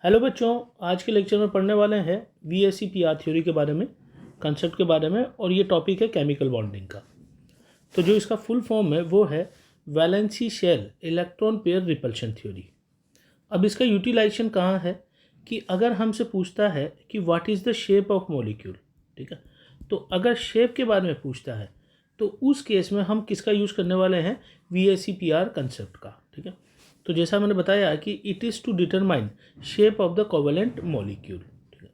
Hello बच्चों, आज के लेक्चर में पढ़ने वाले हैं VSEPR थ्योरी के बारे में, कंसेप्ट के बारे में, और ये टॉपिक है केमिकल बॉन्डिंग का। तो जो इसका फुल फॉर्म है वो है valence shell electron pair repulsion theory. अब इसका यूटिलाइजेशन कहाँ है कि अगर हमसे पूछता है कि what is the shape of molecule, ठीक है, तो अगर शेप के बारे में पूछता है तो उस केस में हम किसका यूज़ करने वाले हैं, VSEPR कंसेप्ट का, ठीक है। तो जैसा मैंने बताया कि it is to determine shape of the covalent molecule, ठीक है।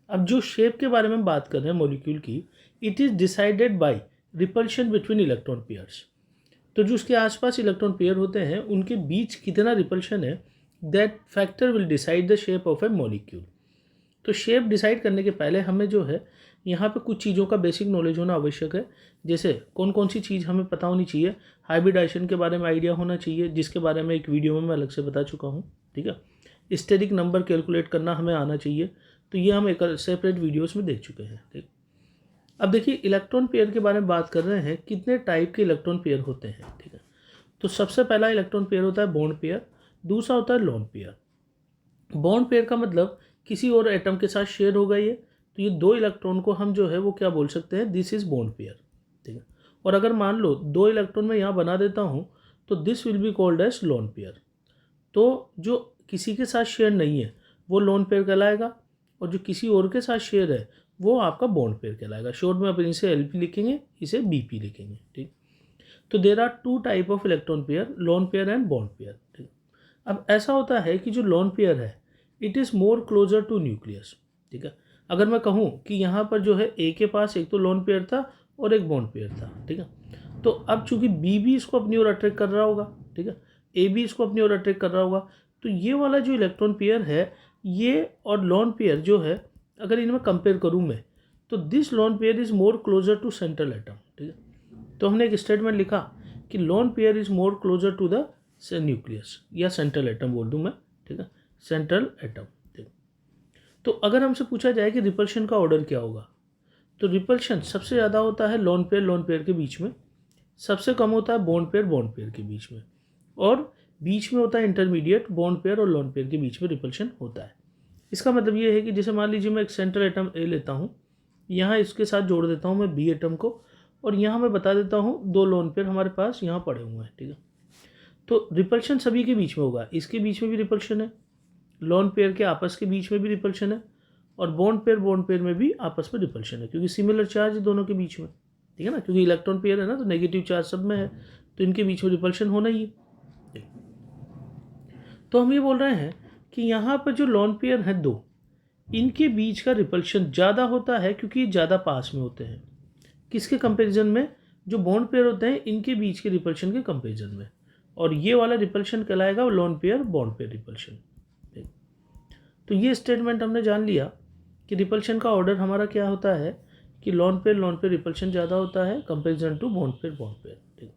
अब जो शेप के बारे में बात कर रहे हैं मॉलिक्यूल की, it is decided by repulsion between electron pairs. तो जो उसके आसपास इलेक्ट्रॉन पेयर होते हैं उनके बीच कितना रिपल्शन है, that factor will decide the shape of A molecule. तो शेप डिसाइड करने के पहले हमें जो है यहाँ पे कुछ चीज़ों का बेसिक नॉलेज होना आवश्यक है। जैसे कौन कौन सी चीज़ हमें पता होनी चाहिए, हाइब्रिडाइजेशन के बारे में आइडिया होना चाहिए, जिसके बारे में एक वीडियो में मैं अलग से बता चुका हूँ, ठीक है। स्टेरिक नंबर कैलकुलेट करना हमें आना चाहिए, तो ये हम एक सेपरेट वीडियोस में देख चुके हैं, ठीक। अब देखिए इलेक्ट्रॉन पेयर के बारे में बात कर रहे हैं, कितने टाइप के इलेक्ट्रॉन पेयर होते हैं, ठीक है। तो सबसे पहला इलेक्ट्रॉन पेयर होता है बॉन्ड पेयर, दूसरा होता है लोन पेयर। बॉन्ड पेयर का मतलब किसी और एटम के साथ शेयर होगा ये, तो ये दो इलेक्ट्रॉन को हम जो है वो क्या बोल सकते हैं, दिस इज बॉन्ड पेयर, ठीक है। और अगर मान लो दो इलेक्ट्रॉन मैं यहाँ बना देता हूँ तो this will be called as lone pair. तो जो किसी के साथ शेयर नहीं है वो लोन पेयर कहलाएगा, और जो किसी और के साथ शेयर है वो आपका बॉन्ड पेयर कहलाएगा। शॉर्ट में अपन इसे LP लिखेंगे, इसे BP लिखेंगे, ठीक। तो there are two type of electron pair, lone pair and bond pair, ठीक। अब ऐसा होता है कि जो लोन पेयर है it is more closer to nucleus, ठीक है। अगर मैं कहूँ कि यहाँ पर जो है A के पास एक तो लोन पेयर था और एक बॉन्ड पेयर था, ठीक है। तो अब चूंकि B भी इसको अपनी ओर अट्रैक्ट कर रहा होगा, ठीक है, A भी इसको अपनी ओर अट्रैक्ट कर रहा होगा, तो ये वाला जो इलेक्ट्रॉन पेयर है ये और लोन पेयर जो है, अगर इनमें कंपेयर करूँ मैं, तो this lone pair is more closer to central atom, ठीक है। तो हमने एक स्टेटमेंट लिखा कि lone pair is more closer to the nucleus, या सेंट्रल एटम बोल दूँ मैं, ठीक है, सेंट्रल एटम, ठीक। तो अगर हमसे पूछा जाए कि रिपल्शन का ऑर्डर क्या होगा, तो रिपल्शन सबसे ज़्यादा होता है लोन पेयर के बीच में, सबसे कम होता है बॉन्ड पेयर के बीच में, और बीच में होता है इंटरमीडिएट बॉन्ड पेयर और लोन पेयर के बीच में रिपल्शन होता है। इसका मतलब ये है कि जैसे मान लीजिए मैं एक सेंट्रल एटम A लेता हूँ, यहाँ इसके साथ जोड़ देता हूँ मैं B एटम को, और यहाँ मैं बता देता हूँ दो लोन पेयर हमारे पास यहाँ पड़े हुए हैं, ठीक है। तो रिपल्शन सभी के बीच में होगा, इसके बीच में भी रिपल्शन है, लोन पेयर के आपस के बीच में भी रिपल्शन है, और बॉन्ड पेयर में भी आपस में रिपल्शन है, क्योंकि सिमिलर चार्ज है दोनों के बीच में, ठीक है ना, क्योंकि इलेक्ट्रॉन पेयर है ना, तो नेगेटिव चार्ज सब में है, तो इनके बीच में रिपल्शन होना ही है। तो हम ये बोल रहे हैं कि यहाँ पर जो लोन पेयर है दो, इनके बीच का रिपल्शन ज़्यादा होता है क्योंकि ये ज़्यादा पास में होते हैं। किसके कंपेरिजन में, जो बॉन्ड पेयर होते हैं इनके बीच के रिपल्शन के कंपेरिजन में, और ये वाला रिपल्शन कहलाएगा lone pair bond pair repulsion. तो ये स्टेटमेंट हमने जान लिया कि रिपल्शन का ऑर्डर हमारा क्या होता है कि लोन पेयर रिपल्शन ज़्यादा होता है कंपेरिजन टू बॉन्ड पेयर, ठीक।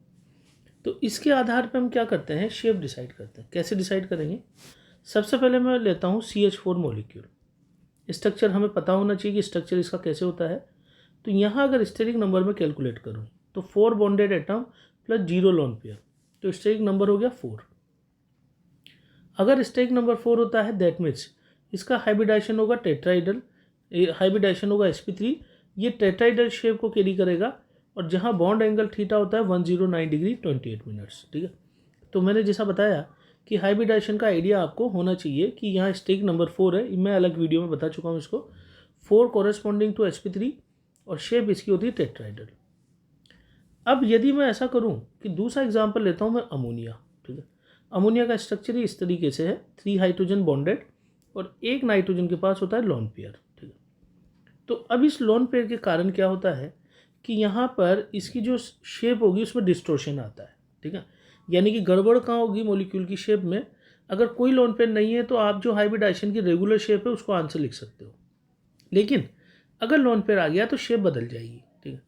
तो इसके आधार पर हम क्या करते हैं, शेप डिसाइड करते हैं। कैसे डिसाइड करेंगे, सबसे पहले मैं लेता हूँ CH4 मॉलिक्यूल। स्ट्रक्चर हमें पता होना चाहिए कि स्ट्रक्चर इसका कैसे होता है। तो यहाँ अगर स्टेरिक नंबर में कैलकुलेट करूँ तो 4 bonded atom plus 0 loan pair, तो स्टेरिक नंबर हो गया 4। अगर स्टेरिक नंबर 4 होता है दैट मीन्स इसका हाइब्रिडाइजेशन होगा टेट्राइडल, हाइब्रिडाइजेशन होगा sp3, ये टेट्राइडल शेप को कैरी करेगा, और जहाँ बॉन्ड एंगल थीटा होता है 109 डिग्री 28 मिनट्स, ठीक है। तो मैंने जैसा बताया कि हाइब्रिडाइजेशन का आइडिया आपको होना चाहिए कि यहाँ स्टेरिक नंबर 4 है, मैं अलग वीडियो में बता चुका हूँ इसको, 4 कॉरेस्पॉन्डिंग टू sp3, और शेप इसकी होती है टेट्राइडल। अब यदि मैं ऐसा करूँ कि दूसरा एग्जाम्पल लेता हूँ मैं अमोनिया, ठीक है। अमोनिया का स्ट्रक्चर ही इस तरीके से है, 3 हाइड्रोजन बॉन्डेड और एक नाइट्रोजन के पास होता है लोन पेयर, ठीक है। तो अब इस लोन पेयर के कारण क्या होता है कि यहाँ पर इसकी जो शेप होगी उसमें डिस्टोर्शन आता है, ठीक है। यानी कि गड़बड़ कहाँ होगी मॉलिक्यूल की शेप में, अगर कोई लोन पेयर नहीं है तो आप जो हाइब्रिडाइजेशन की रेगुलर शेप है उसको आंसर लिख सकते हो, लेकिन अगर लोन पेयर आ गया तो शेप बदल जाएगी, ठीक है।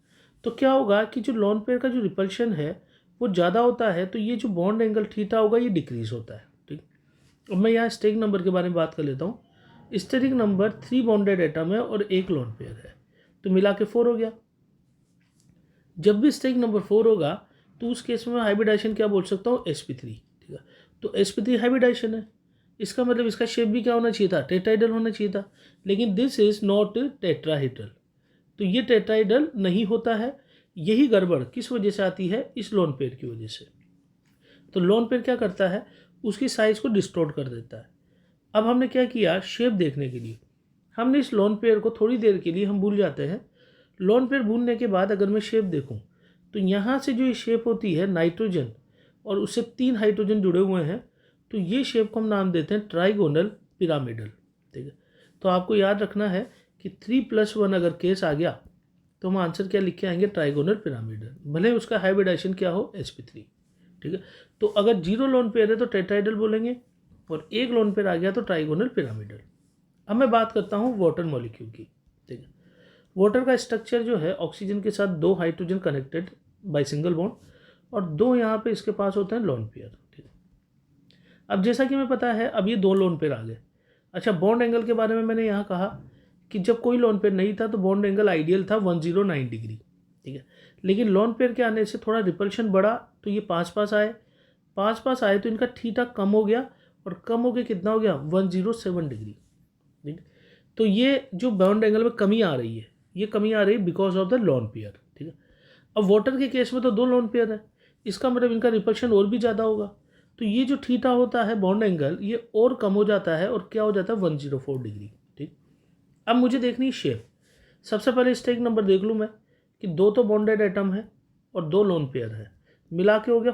तो क्या होगा कि जो लोन पेयर का जो रिपल्शन है वो ज़्यादा होता है, तो ये जो बॉन्ड एंगल थीटा होगा ये डिक्रीज होता है, ठीक। अब मैं यहाँ स्टेरिक नंबर के बारे में बात कर लेता हूँ। स्टेरिक नंबर 3 बॉन्डेड एटम है और एक लोन पेयर है, तो मिला के 4 हो गया। जब भी स्टेरिक नंबर 4 होगा तो उस केस में हाइब्रिडाइजेशन क्या बोल सकता हूँ, sp3, ठीक है। तो sp3 हाइब्रिडाइजेशन है, इसका मतलब इसका शेप भी क्या होना चाहिए था, टेट्राहेड्रल होना चाहिए था, लेकिन दिस इज़ नॉट टेट्राहेड्रल, तो ये टेट्राहेड्रल नहीं होता है। यही गड़बड़ किस वजह से आती है, इस लोन पेयर की वजह से। तो लोन पेयर क्या करता है, उसकी साइज़ को डिस्टोर्ट कर देता है। अब हमने क्या किया, शेप देखने के लिए हमने इस लोन पेयर को थोड़ी देर के लिए हम भूल जाते हैं। लोन पेयर भूलने के बाद अगर मैं शेप देखूं तो यहाँ से जो ये शेप होती है नाइट्रोजन और उससे 3 हाइड्रोजन जुड़े हुए हैं, तो ये शेप को हम नाम देते हैं ट्राइगोनल पिरामिडल। ठीक है, तो आपको याद रखना है कि 3+1 अगर केस आ गया तो हम आंसर क्या लिख के आएंगे, ट्राइगोनल पिरामिडल, भले उसका हाइब्रिडाइजेशन क्या हो sp3। ठीक है, तो अगर 0 लोन पेयर है तो टेट्राहेड्रल बोलेंगे और 1 लोन पेयर आ गया तो ट्राइगोनल पिरामिडल। अब मैं बात करता हूँ वाटर मॉलिक्यूल की। ठीक है, वाटर का स्ट्रक्चर जो है ऑक्सीजन के साथ 2 hydrogen connected by single bond और 2 यहाँ पे इसके पास होते हैं लोन पेयर। ठीक है, अब जैसा कि हमें पता है अब ये 2 लोन पेयर आ गए। अच्छा, बॉन्ड एंगल के बारे में मैंने यहाँ कहा कि जब कोई लोन पेयर नहीं था तो बॉन्ड एंगल आइडियल था 109 डिग्री। ठीक है, लेकिन लोन पेयर के आने से थोड़ा रिपल्शन बढ़ा तो ये पास पास आए तो इनका थीटा कम हो गया और कम हो गया कितना हो गया, 107 डिग्री। ठीक है, तो ये जो बॉन्ड एंगल में कमी आ रही है, ये कमी आ रही है because of the lone pair. ठीक है, अब वाटर के केस में तो 2 लोन पेयर है, इसका मतलब इनका रिपल्शन और भी ज़्यादा होगा, तो ये जो थीटा होता है बॉन्ड एंगल ये और कम हो जाता है और क्या हो जाता है 104 डिग्री। ठीक, अब मुझे देखनी शेप। सबसे पहले स्टेक नंबर देख लूँ मैं कि 2 तो बॉन्डेड एटम है और 2 लोन पेयर है, मिला के हो गया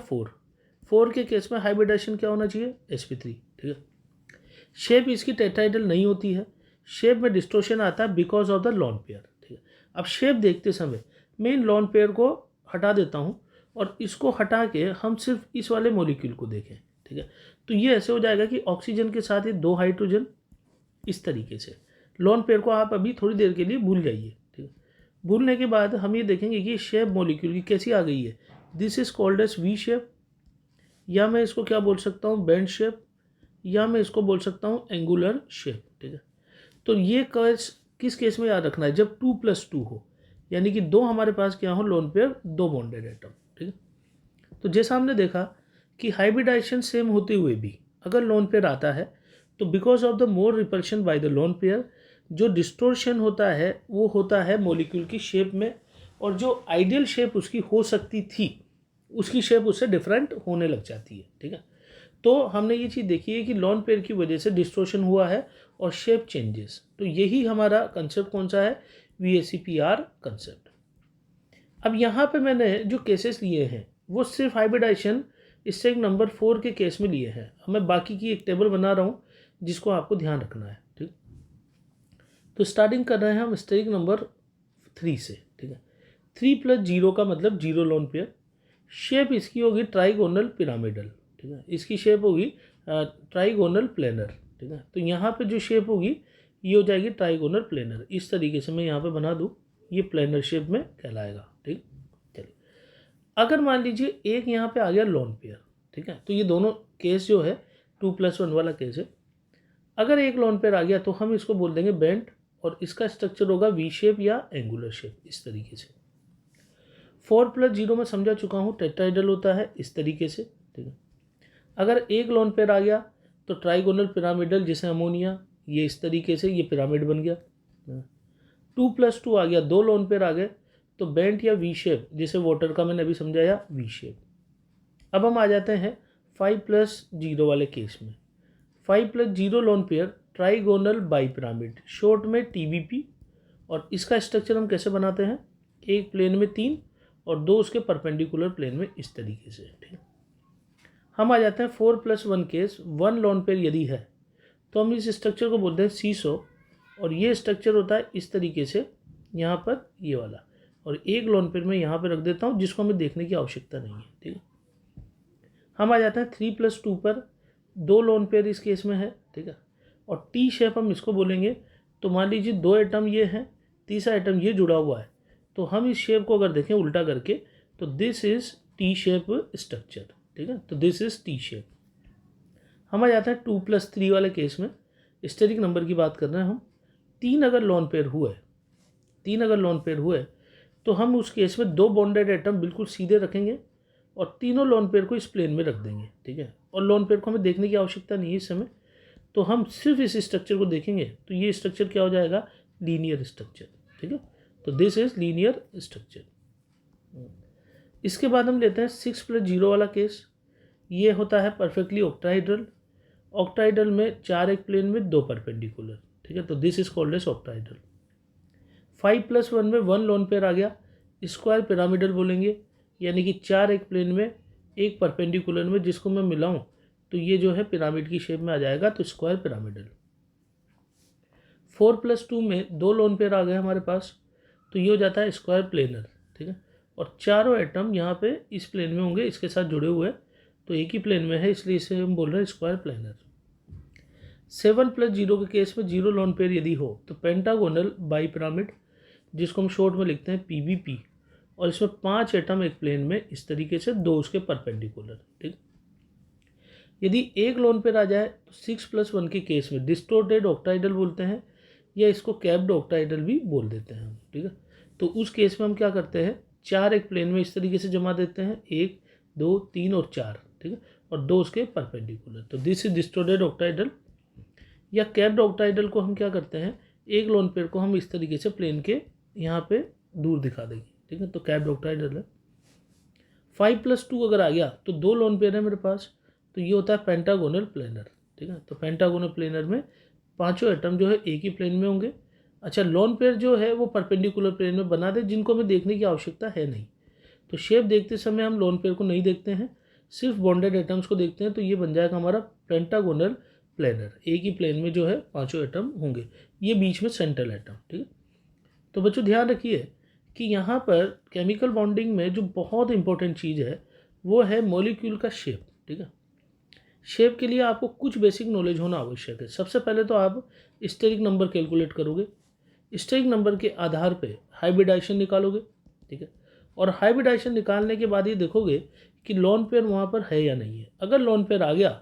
4 के केस में हाइब्रिडाइजेशन क्या होना चाहिए, sp3। ठीक है, शेप इसकी टेट्राहेड्रल नहीं होती है, शेप में डिस्टोर्शन आता है because of the lone pair. ठीक है, अब शेप देखते समय मैं इन लोन पेयर को हटा देता हूँ और इसको हटा के हम सिर्फ इस वाले मॉलिक्यूल को देखें। ठीक है, तो ये ऐसे हो जाएगा कि ऑक्सीजन के साथ ये 2 हाइड्रोजन इस तरीके से। लोन पेयर को आप अभी थोड़ी देर के लिए भूल जाइए। ठीक है, भूलने के बाद हम ये देखेंगे कि शेप मॉलिक्यूल की कैसी आ गई है, this is called as V shape, या मैं इसको क्या बोल सकता हूँ, बैंड शेप, या मैं इसको बोल सकता हूँ एंगुलर शेप। ठीक है, तो ये किस केस में याद रखना है, जब 2+2 हो, यानी कि 2 हमारे पास क्या हो लोन पेयर, 2 बॉन्डेड एटम। ठीक है, तो जैसा हमने देखा कि हाइब्रिडाइजेशन सेम होते हुए भी अगर लोन पेयर आता है तो because of the more repulsion by the lone pair जो डिस्टोर्शन होता है वो होता है मॉलिक्यूल की शेप में, और जो आइडियल शेप उसकी हो सकती थी उसकी शेप उससे डिफरेंट होने लग जाती है। ठीक है, तो हमने ये चीज़ देखी है कि लोन पेयर की वजह से डिस्टोर्शन हुआ है और शेप चेंजेस, तो यही हमारा कंसेप्ट कौन सा है, VSEPR कंसेप्ट। अब यहाँ पे मैंने जो केसेस लिए हैं वो सिर्फ हाइब्रिडाइजेशन स्टेक नंबर 4 के केस में लिए हैं। अब मैं बाकी की एक टेबल बना रहा हूँ जिसको आपको ध्यान रखना है। ठीक, तो स्टार्टिंग कर रहे हैं हम स्टेक नंबर 3 से। ठीक है, 3+0 का मतलब 0 लोन पेयर, शेप इसकी होगी ट्राइगोनल पिरामिडल। ठीक है, इसकी शेप होगी ट्राइगोनल प्लेनर। ठीक है, तो यहाँ पे जो शेप होगी ये हो जाएगी ट्राइगोनल प्लेनर। इस तरीके से मैं यहाँ पे बना दूँ, ये प्लेनर शेप में कहलाएगा। ठीक, चलिए अगर मान लीजिए एक यहाँ पे आ गया लोन पेयर। ठीक है, तो ये दोनों केस जो है 2+1 वाला केस है। अगर एक लोन पेयर आ गया तो हम इसको बोल देंगे बेंट और इसका स्ट्रक्चर होगा वी शेप या एंगुलर शेप इस तरीके से। 4+0 में समझा चुका हूँ टेट्राहेड्रल होता है इस तरीके से। ठीक है, अगर एक लोन पेयर आ गया तो ट्राइगोनल पिरामिडल जैसे अमोनिया, ये इस तरीके से ये पिरामिड बन गया। 2+2 आ गया, 2 लोन पेयर आ गए तो बेंट या वी शेप, जैसे वाटर का मैंने अभी समझाया वी शेप। अब हम आ जाते हैं 5+0 वाले केस में। 5+0 lone pair trigonal by pyramid, short में TBP, और इसका स्ट्रक्चर हम कैसे बनाते हैं, एक प्लेन में 3 और 2 उसके परपेंडिकुलर प्लेन में इस तरीके से। ठीक है, हम आ जाते हैं 4+1 केस। 1 लोन पेयर यदि है तो हम इस स्ट्रक्चर को बोलते हैं सीसो, और ये स्ट्रक्चर होता है इस तरीके से यहाँ पर ये वाला, और एक लोन पेयर में यहाँ पे रख देता हूँ जिसको हमें देखने की आवश्यकता नहीं है। ठीक है, हम आ जाते हैं 3+2 पर, 2 लोन पेयर इस केस में है। ठीक है, और टी शेप हम इसको बोलेंगे। तो मान लीजिए 2 एटम ये हैं, तीसरा एटम ये जुड़ा हुआ है, तो हम इस शेप को अगर देखें उल्टा करके तो this is T shape structure. ठीक है, तो दिस इज टी शेप। हम आ जाते हैं 2+3 वाले केस में, स्टेरिक नंबर की बात कर रहे हैं हम। 3 अगर लोन पेयर हुए तो हम उस केस में 2 बॉन्डेड एटम बिल्कुल सीधे रखेंगे और तीनों लोन पेयर को इस प्लेन में रख देंगे। ठीक है, और लोन पेयर को हमें देखने की आवश्यकता नहीं है इस समय, तो हम सिर्फ इस स्ट्रक्चर को देखेंगे तो ये स्ट्रक्चर क्या हो जाएगा, लीनियर स्ट्रक्चर, ठीक है। तो दिस इज लीनियर स्ट्रक्चर। इसके बाद हम लेते हैं 6+0 वाला केस। ये होता है परफेक्टली ऑक्टाइड्रल। ऑक्टाइड्रल में 4 एक प्लेन में 2 परपेंडिकुलर, ठीक है। तो this is called as octahedral. 5+1 में 1 लोन पेयर आ गया, स्क्वायर पिरामिडल बोलेंगे, यानी कि 4 एक प्लेन में 1 परपेंडिकुलर में जिसको मैं मिलाऊं तो ये जो है पिरामिड की शेप में आ जाएगा, तो स्क्वायर पिरामिडल। 4+2 में 2 लोन पेयर आ गए हमारे पास, तो ये हो जाता है स्क्वायर प्लेनर, ठीक है। और चारों एटम यहाँ पे इस प्लेन में होंगे, इसके साथ जुड़े हुए, तो एक ही प्लेन में है, इसलिए इसे हम बोल रहे हैं स्क्वायर प्लेनर। 7+0 के केस में 0 लोन पेयर यदि हो तो पेंटागोनल बाई पिरामिड, जिसको हम शॉर्ट में लिखते हैं PBP, और इसमें 5 एटम एक प्लेन में इस तरीके से, 2 उसके परपेंडिकुलर, ठीक। यदि एक लोन पेयर आ जाए तो 6+1 के केस में डिस्टोर्टेड ऑक्टाइडल बोलते हैं, या इसको कैप्ड ऑक्टाइडल भी बोल देते हैं हम, ठीक है। तो उस केस में हम क्या करते हैं, 4 एक प्लेन में इस तरीके से जमा देते हैं, 1 2 3 और 4, ठीक है, और 2 उसके परपेंडिकुलर। तो दिस इज डिस्टोर्टेड ऑक्टाइडल। या कैप्ड ऑक्टाइडल को हम क्या करते हैं, एक लोन पेयर को हम इस तरीके से प्लेन के यहाँ पे दूर दिखा देंगे, ठीक है, तो कैप्ड ऑक्टाइडल है। 5+2 अगर आ गया तो 2 लोन पेयर है मेरे पास, तो ये होता है पेंटागोनल प्लेनर, ठीक है। तो पेंटागोनल प्लेनर में 5 एटम जो है एक ही प्लेन में होंगे। अच्छा, लोन पेयर जो है वो परपेंडिकुलर प्लेन में बना दे, जिनको हमें देखने की आवश्यकता है नहीं। तो शेप देखते समय हम लोन पेयर को नहीं देखते हैं, सिर्फ बॉन्डेड एटम्स को देखते हैं, तो ये बन जाएगा हमारा पेंटागोनल प्लेनर। एक ही प्लेन में जो है 5 एटम होंगे, ये बीच में सेंट्रल एटम, ठीक है। तो बच्चों ध्यान रखिए कि यहाँ पर केमिकल बॉन्डिंग में जो बहुत इंपॉर्टेंट चीज़ है वो है मॉलिक्यूल का शेप, ठीक है। शेप के लिए आपको कुछ बेसिक नॉलेज होना आवश्यक है। सबसे पहले तो आप स्टेरिक नंबर कैलकुलेट करोगे, स्टेरिक नंबर के आधार पे हाइब्रिडाइजेशन निकालोगे, ठीक है। और हाइब्रिडाइजेशन निकालने के बाद ये देखोगे कि लोन पेयर वहाँ पर है या नहीं है। अगर लोन पेयर आ गया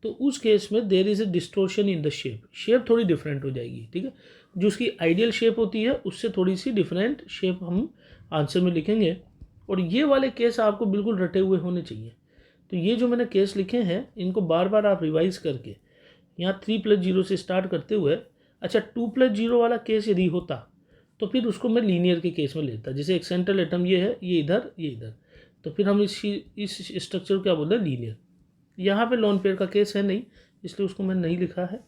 तो उस केस में there is a distortion in the shape, shape थोड़ी डिफरेंट हो जाएगी, ठीक है। जो उसकी आइडियल शेप होती है उससे थोड़ी सी डिफरेंट शेप हम आंसर में लिखेंगे। और ये वाले केस आपको बिल्कुल रटे हुए होने चाहिए। तो ये जो मैंने केस लिखे हैं इनको बार बार आप रिवाइज करके, यहाँ 3+0 से स्टार्ट करते हुए, अच्छा 2+0 वाला केस यदि होता तो फिर उसको मैं लीनियर के केस में लेता, जैसे एक सेंट्रल एटम ये है, ये इधर ये इधर, तो फिर हम इस स्ट्रक्चर को क्या बोलते हैं, लीनियर। यहाँ पे लोन पेयर का केस है नहीं, इसलिए उसको मैंने नहीं लिखा है।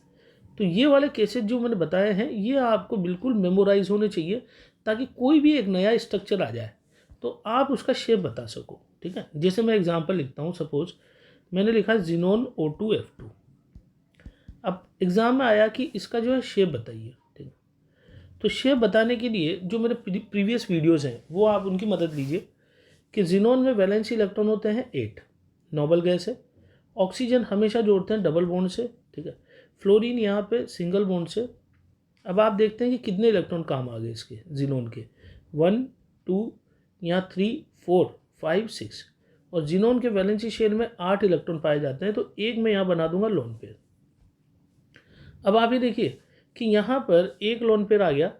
तो ये वाले केसेस जो मैंने बताए हैं ये आपको बिल्कुल मेमोराइज होने चाहिए, ताकि कोई भी एक नया स्ट्रक्चर आ जाए तो आप उसका शेप बता सको, ठीक है। जैसे मैं एग्जांपल लिखता हूँ, सपोज मैंने लिखा है जिनोन O2F2। अब एग्ज़ाम में आया कि इसका जो है शेप बताइए, ठीक है। तो शेप बताने के लिए जो मेरे प्रीवियस वीडियोस हैं वो आप उनकी मदद लीजिए कि जिनोन में वैलेंसी इलेक्ट्रॉन होते हैं 8, नोबल गैस है। ऑक्सीजन हमेशा जोड़ते हैं डबल बॉन्ड से, ठीक है। फ्लोरीन यहाँ पे सिंगल बॉन्ड से। अब आप देखते हैं कि कितने इलेक्ट्रॉन काम आ गए इसके जिनोन के, 1 2, यहाँ 3 4 5 6, और जिनोन के वैलेंसी शेल में 8 इलेक्ट्रॉन पाए जाते हैं, तो एक मैं यहाँ बना दूंगा लोन पेयर। अब आप ये देखिए कि यहाँ पर एक लोन पेयर आ गया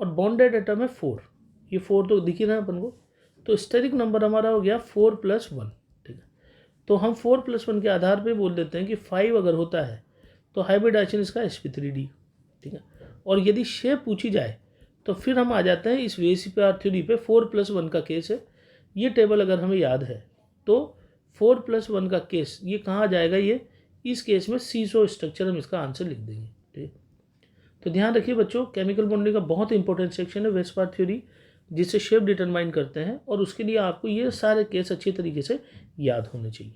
और बॉन्डेड एटम है 4, ये 4 तो दिख ही रहा है अपन को, तो स्टेरिक नंबर हमारा हो गया 4+1, ठीक है। तो हम 4+1 के आधार पे बोल देते हैं कि 5 अगर होता है तो हाइब्रिडाइजेशन इसका sp3d, ठीक है। और यदि शेप पूछी जाए तो फिर हम आ जाते हैं इस VSEPR थ्योरी पे। 4+1 का केस है, ये टेबल अगर हमें याद है तो 4+1 का केस ये कहाँ जाएगा, ये इस केस में सीसो स्ट्रक्चर हम इसका आंसर लिख देंगे, ठीक। तो ध्यान रखिए बच्चों, केमिकल बॉन्डिंग का बहुत इंपॉर्टेंट सेक्शन है VSEPR थ्योरी, जिससे शेप डिटरमाइन करते हैं, और उसके लिए आपको ये सारे केस अच्छी तरीके से याद होने चाहिए।